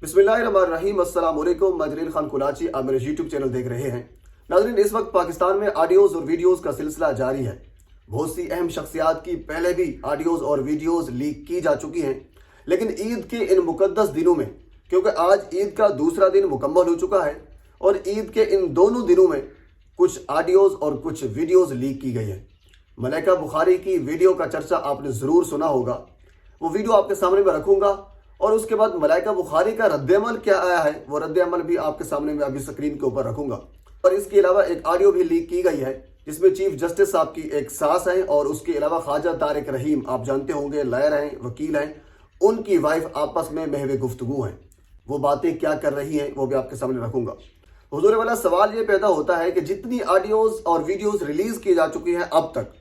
बिस्मिल्लाहिर्रहमानिर्रहीम। अस्सलाम वालेकुम। मैं जलील खान कुलाची, आप मेरे यूट्यूब चैनल देख रहे हैं। नाज़रीन, इस वक्त पाकिस्तान में ऑडियोज़ और वीडियोज़ का सिलसिला जारी है। बहुत सी अहम शख्सियात की पहले भी ऑडियोज़ और वीडियोज़ लीक की जा चुकी हैं, लेकिन ईद के इन मुकद्दस दिनों में, क्योंकि आज ईद का दूसरा दिन मुकम्मल हो चुका है और ईद के इन दोनों दिनों में कुछ ऑडियोज़ और कुछ वीडियोज़ लीक की गई है। मलाइका बुखारी की वीडियो का चर्चा आपने ज़रूर सुना होगा। वो वीडियो आपके सामने में रखूँगा और उसके बाद मलाइका बुखारी का रद्द-ए-अमल क्या आया है, वो रद्द-ए-अमल भी आपके सामने में अभी स्क्रीन के ऊपर रखूंगा। और इसके अलावा एक ऑडियो भी लीक की गई है जिसमें चीफ जस्टिस साहब की एक सास है और उसके अलावा ख्वाजा तारिक रहीम, आप जानते होंगे, लॉयर हैं, वकील हैं, उनकी वाइफ आपस में महवे गुफ्तगू हैं। वो बातें क्या कर रही हैं वो भी आपके सामने रखूंगा। हुजूर वाला सवाल ये पैदा होता है कि जितनी ऑडियोज और वीडियोज रिलीज की जा चुकी हैं अब तक,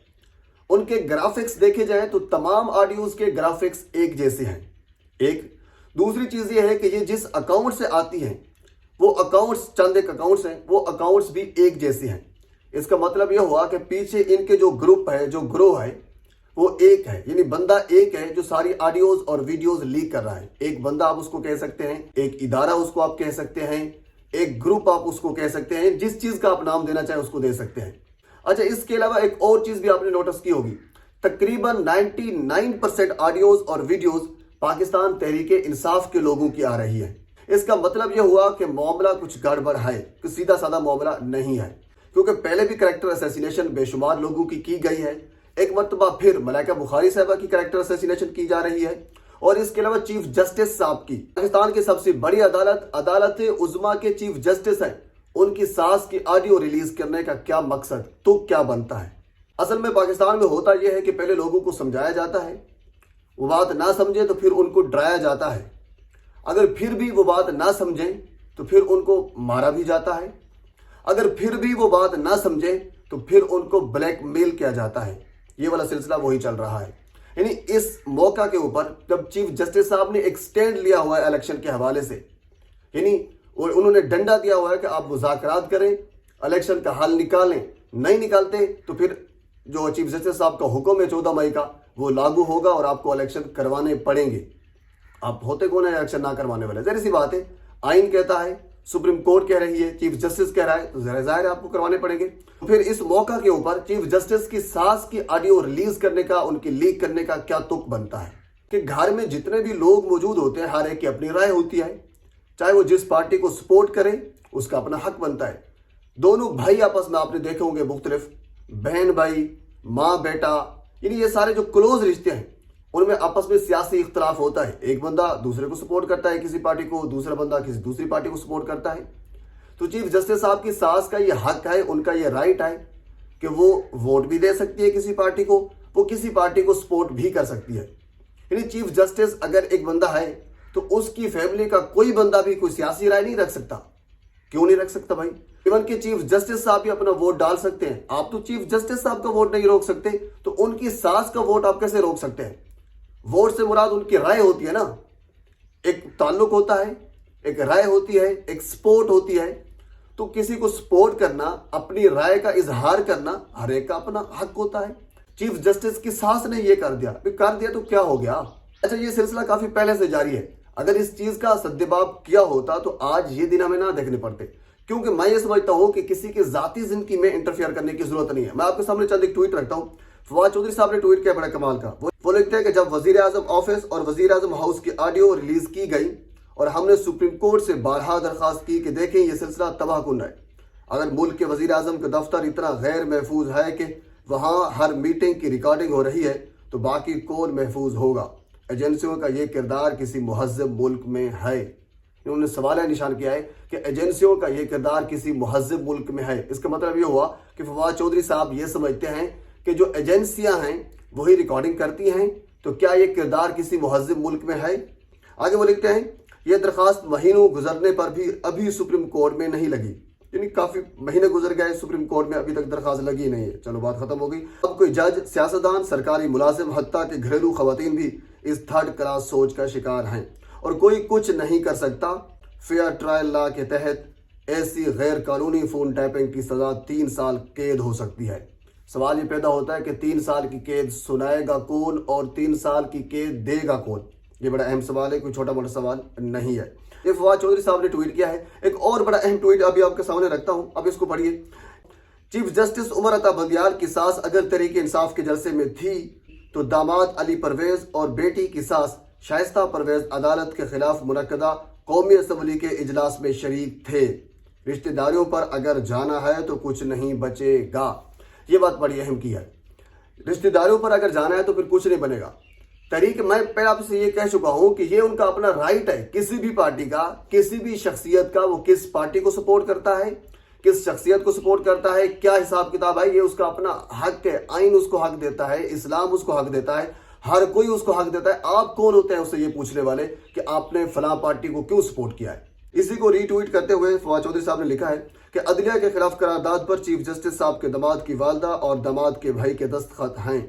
उनके ग्राफिक्स देखे जाएं तो तमाम ऑडियोज के ग्राफिक्स एक जैसे हैं। एक दूसरी चीज ये है कि ये जिस अकाउंट से आती हैं वो अकाउंट्स, चंद एक अकाउंट्स हैं, वो अकाउंट्स भी एक जैसे हैं। इसका मतलब ये हुआ कि पीछे इनके जो ग्रुप है, जो ग्रोह है, वो एक है, यानी बंदा एक है जो सारी ऑडियोज और वीडियोज लीक कर रहा है। एक बंदा आप उसको कह सकते हैं, एक इदारा उसको आप कह सकते हैं, एक ग्रुप आप उसको कह सकते हैं, जिस चीज का आप नाम देना चाहें उसको दे सकते हैं। अच्छा, इसके अलावा एक और चीज भी आपने नोटिस की होगी, तकरीबन 99% ऑडियोज और वीडियोज पाकिस्तान तहरीके इंसाफ के लोगों की आ रही है। इसका मतलब यह हुआ कि मामला कुछ गड़बड़ है, कि सीधा साधा मामला नहीं है, क्योंकि पहले भी कैरेक्टर असैसिनेशन बेशुमार लोगों की गई है। एक मरतबा फिर मलाइका बुखारी साहबा की कैरेक्टर असैसिनेशन की जा रही है। और इसके अलावा चीफ जस्टिस साहब की, पाकिस्तान की सबसे बड़ी अदालत, अदालत उज़्मा के चीफ जस्टिस हैं, उनकी सास की ऑडियो रिलीज करने का क्या मकसद, तो क्या बनता है? असल में पाकिस्तान में होता यह है कि पहले लोगों को समझाया जाता है, वो बात ना समझे तो फिर उनको डराया जाता है, अगर फिर भी वो बात ना समझे तो फिर उनको मारा भी जाता है, अगर फिर भी वो बात ना समझे तो फिर उनको ब्लैकमेल किया जाता है। ये वाला सिलसिला वही चल रहा है। यानी इस मौका के ऊपर जब चीफ जस्टिस साहब ने एक स्टैंड लिया हुआ है इलेक्शन के हवाले से, यानी उन्होंने डंडा दिया हुआ है कि आप मुज़ाकरात करें, इलेक्शन का हल निकालें, नहीं निकालते तो फिर जो चीफ जस्टिस साहब का हुक्म है 14 मई का, वो लागू होगा और आपको इलेक्शन करवाने पड़ेंगे। आप होते कौन है इलेक्शन ना करवाने वाले? जहरी सी बात है, आइन कहता है, सुप्रीम कोर्ट कह रही है, चीफ जस्टिस कह रहा है, तो जाहिर है आपको करवाने पड़ेंगे। फिर इस मौका के ऊपर चीफ जस्टिस की सास की ऑडियो रिलीज करने का, उनकी लीक करने का क्या तुक बनता है? कि घर में जितने भी लोग मौजूद होते हैं, हर एक की अपनी राय होती है, चाहे वो जिस पार्टी को सपोर्ट करे उसका अपना हक बनता है। दोनों भाई आपस में आपने देखे होंगे मुख्तलिफ, बहन भाई, माँ बेटा, यानी ये सारे जो क्लोज रिश्ते हैं उनमें आपस में सियासी इख्तलाफ होता है। एक बंदा दूसरे को सपोर्ट करता है किसी पार्टी को, दूसरा बंदा किसी दूसरी पार्टी को सपोर्ट करता है। तो चीफ जस्टिस साहब की सास का ये हक है, उनका ये राइट है कि वो वोट भी दे सकती है किसी पार्टी को, वो किसी पार्टी को सपोर्ट भी कर सकती है। यानी चीफ जस्टिस अगर एक बंदा है तो उसकी फैमिली का कोई बंदा भी कोई सियासी राय नहीं रख सकता। क्यों नहीं रख सकता भाई? इवन के चीफ जस्टिस साहब भी अपना वोट डाल सकते हैं। आप तो चीफ जस्टिस साहब का वोट नहीं रोक सकते, तो उनकी सास का वोट आप कैसे रोक सकते हैं? वोट से मुराद उनकी राय होती है ना, एक ताल्लुक होता है, एक राय होती है, एक सपोर्ट होती है। तो किसी को सपोर्ट करना, अपनी राय का इजहार करना हर एक का अपना हक होता है। चीफ जस्टिस की सास ने ये कर दिया तो क्या हो गया? अच्छा, ये सिलसिला काफी पहले से जारी है। अगर इस चीज का सद्देबाब किया होता तो आज ये दिन हमें ना देखने पड़ते, क्योंकि मैं ये समझता हूं कि किसी की जाती जिंदगी में इंटरफेयर करने की जरूरत नहीं है। मैं आपके सामने चंद एक ट्वीट रखता हूं। फवाद चौधरी साहब ने ट्वीट किया बड़ा कमाल का। वो लिखते हैं कि जब वजीर आजम ऑफिस और वजीर आजम हाउस की ऑडियो रिलीज की गई और हमने सुप्रीम कोर्ट से बारहा दरखास्त की कि देखें ये सिलसिला तबाहकुन है। अगर मुल्क के वजीर आजम का दफ्तर इतना गैर महफूज है कि वहाँ हर मीटिंग की रिकॉर्डिंग हो रही है, तो बाकी कौन महफूज होगा? एजेंसियों का ये किरदार किसी मुहज़्ज़ब मुल्क में है। उन्होंने सवाल निशान किया है कि एजेंसियों का ये किरदार किसी मुहज़्ज़ब मुल्क में है। इसका मतलब ये हुआ कि फवाद चौधरी साहब ये समझते हैं कि जो एजेंसियां हैं वही रिकॉर्डिंग करती हैं, तो क्या ये किरदार किसी मुहज़्ज़ब मुल्क में है? आगे वो लिखते हैं, ये दरखास्त महीनों गुजरने पर भी अभी सुप्रीम कोर्ट में नहीं लगी। यानी काफी महीने गुजर गए, सुप्रीम कोर्ट में अभी तक दरखास्त लगी नहीं है। चलो बात खत्म हो गई। अब कोई जज, सियासतदान, सरकारी मुलाजिम, हत्ता के घरेलू खवातीन भी इस थर्ड क्लास सोच का शिकार हैं और कोई कुछ नहीं कर सकता। फेयर ट्रायल लॉ के तहत ऐसी गैर कानूनी फोन टैपिंग की सजा 3 साल कैद हो सकती है। सवाल ये पैदा होता है कि 3 साल की कैद सुनाएगा कौन और 3 साल की कैद देगा कौन? ये बड़ा अहम सवाल है, कोई छोटा मोटा सवाल नहीं है। ये फवाद चौधरी साहब ने ट्वीट किया है। एक और बड़ा अहम ट्वीट अभी आपके सामने रखता हूं, अब इसको पढ़िए। चीफ जस्टिस उमर अता बंदियाल की सास अगर तहरीक इंसाफ के जलसे में थी तो दामाद अली परवेज और बेटी की सास शाइस्ता परवेज अदालत के खिलाफ मुनक्कदा कौमी असम्बली के इजलास में शरीक थे। रिश्तेदारियों पर अगर जाना है तो कुछ नहीं बचेगा। ये बात बड़ी अहम की है। रिश्तेदारियों पर अगर जाना है तो फिर कुछ नहीं बनेगा। तरीके मैं पहले आपसे ये कह चुका हूं कि ये उनका अपना राइट है, किसी भी पार्टी का, किसी भी शख्सियत का, वो किस पार्टी को सपोर्ट करता है, किस शख्सियत को सपोर्ट करता है, क्या हिसाब किताब है, ये उसका अपना हक है। आइन उसको हक देता है, इस्लाम उसको हक देता है, हर कोई उसको हक देता है। आप कौन होते हैं उससे ये पूछने वाले कि आपने फलां पार्टी को क्यों सपोर्ट किया है। इसी को रीट्वीट करते हुए फवाद चौधरी साहब ने लिखा है कि अदलिया के खिलाफ करारदाद पर चीफ जस्टिस साहब के दामाद की वालदा और दामाद के भाई के दस्तखत हैं।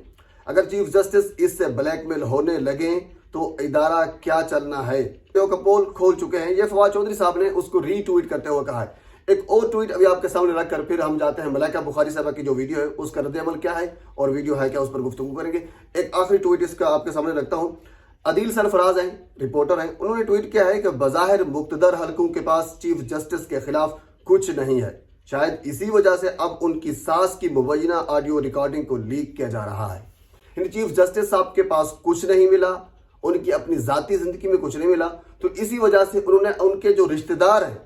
अगर चीफ जस्टिस इससे ब्लैकमेल होने लगे तो इदारा क्या चलना है। का पोल खोल चुके हैं। ये फवाद चौधरी साहब ने उसको रीट्वीट करते हुए कहा है। एक और ट्वीट अभी आपके सामने रखकर फिर हम जाते हैं मलाइका बुखारी साहबा की जो वीडियो है उसका रद्द-ए-अमल क्या है और वीडियो है क्या, उस पर गुफ्तगू करेंगे। एक आखिरी ट्वीट इसका आपके सामने रखता हूं। अदील सरफराज हैं, रिपोर्टर हैं, उन्होंने ट्वीट किया है कि बज़ाहिर मुक्तदर हलकों के पास चीफ जस्टिस के खिलाफ कुछ नहीं है। शायद इसी वजह से अब उनकी सास की मुबैना ऑडियो रिकॉर्डिंग को लीक किया जा रहा है। चीफ जस्टिस साहब के पास कुछ नहीं मिला, उनकी अपनी जाती जिंदगी में कुछ नहीं मिला, तो इसी वजह से उन्होंने उनके जो रिश्तेदार हैं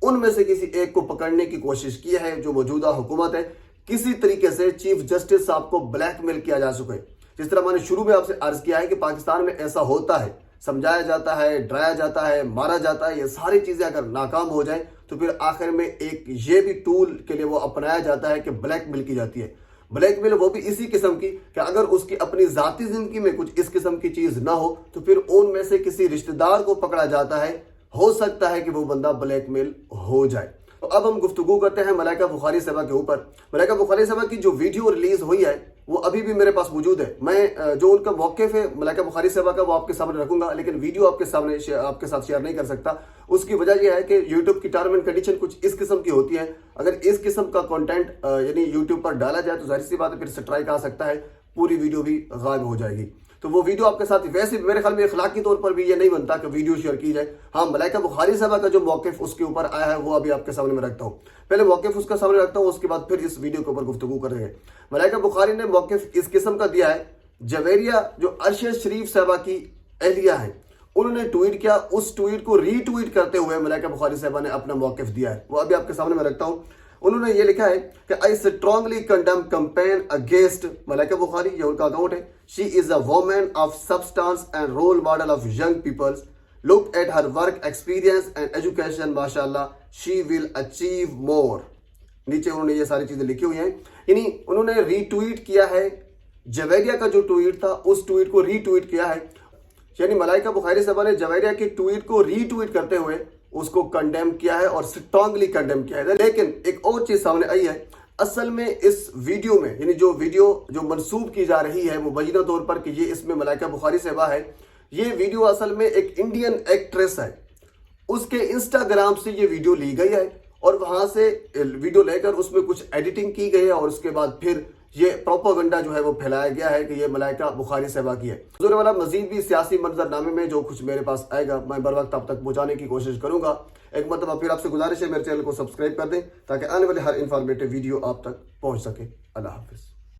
उनमें से किसी एक को पकड़ने की कोशिश की है। जो मौजूदा हुकूमत है, किसी तरीके से चीफ जस्टिस साहब को ब्लैकमेल किया जा सके। जिस तरह मैंने शुरू में आपसे अर्ज किया है कि पाकिस्तान में ऐसा होता है, समझाया जाता है, डराया जाता है, मारा जाता है। ये सारी चीजें अगर नाकाम हो जाए तो फिर आखिर में एक ये भी टूल के लिए वो अपनाया जाता है कि ब्लैकमेल की जाती है। ब्लैकमेल वो भी इसी किस्म की कि अगर उसकी अपनी जाती जिंदगी में कुछ इस किस्म की चीज ना हो तो फिर उनमें से किसी रिश्तेदार को पकड़ा जाता है। हो सकता है कि वो बंदा ब्लैकमेल हो जाए। तो अब हम गुफ्तगू करते हैं मलाइका बुखारी साहबा के ऊपर। मलाइका बुखारी साहबा की जो वीडियो रिलीज हुई है वो अभी भी मेरे पास मौजूद है। मैं जो उनका मौक़िफ़ है मलाइका बुखारी साहबा का वो आपके सामने रखूंगा, लेकिन वीडियो आपके साथ शेयर नहीं कर सकता। उसकी वजह यह है कि यूट्यूब की टर्म एंड कंडीशन कुछ इस किस्म की होती है। अगर इस किस्म का कंटेंट यानी यूट्यूब पर डाला जाए तो जाहिर सी बात है फिर स्ट्राइक आ सकता है, पूरी वीडियो भी गायब हो जाएगी। तो वो वीडियो आपके साथ वैसे मेरे ख्याल में अखलाकी तौर पर भी ये नहीं बनता कि वीडियो शेयर की जाए। हाँ, मलाइका बुखारी साहबा का जो मौक़िफ़ उसके ऊपर आया है वो अभी आपके सामने में रखता हूँ। पहले मौक़िफ़ उसका सामने रखता हूँ, उसके बाद फिर इस वीडियो के ऊपर गुफ्तगू करेंगे। मलाइका बुखारी ने मौक़िफ़ इस किस्म का दिया है। जवेरिया जो अरशद शरीफ साहबा की अहलिया है, उन्होंने ट्वीट किया, उस ट्वीट को रीट्वीट करते हुए मलाइका बुखारी साहबा ने अपना मौक़िफ़ दिया है, वो अभी आपके सामने में रखता हूँ। उन्होंने ये लिखा है कि I strongly condemn campaign against Malaika Bukhari, ये उनका अकाउंट है। She is a woman of substance and role model of young peoples. Look at her work experience and education, माशाल्लाह शी विल अचीव मोर। नीचे उन्होंने ये सारी चीजें लिखी हुई हैं। यानी उन्होंने रीट्वीट किया है जवेरिया का जो ट्वीट था, उस ट्वीट को रीट्वीट किया है। यानी मलाइका बुखारी साहबा ने जवेरिया के ट्वीट को रीट्वीट करते हुए उसको कंडेम किया है और स्ट्रांगली कंडेम किया है। लेकिन एक और चीज सामने आई है। असल में इस वीडियो में यानी जो वीडियो जो मंसूब की जा रही है मुबैना तौर पर कि ये इसमें मलाइका बुखारी साहबा है, ये वीडियो असल में एक इंडियन एक्ट्रेस है, उसके इंस्टाग्राम से ये वीडियो ली गई है और वहां से वीडियो लेकर उसमें कुछ एडिटिंग की गई है और उसके बाद फिर ये प्रोपेगेंडा जो है वो फैलाया गया है कि ये मलाइका बुखारी साहबा की है। हुजूर वाला मजीद भी सियासी मंजरनामे में जो कुछ मेरे पास आएगा मैं बर वक्त आप तक पहुंचाने की कोशिश करूंगा। एक मरतबा फिर आपसे गुजारिश है मेरे चैनल को सब्सक्राइब कर दें ताकि आने वाले हर इंफॉर्मेटिव वीडियो आप तक पहुंच सके। अल्लाह हाफिज।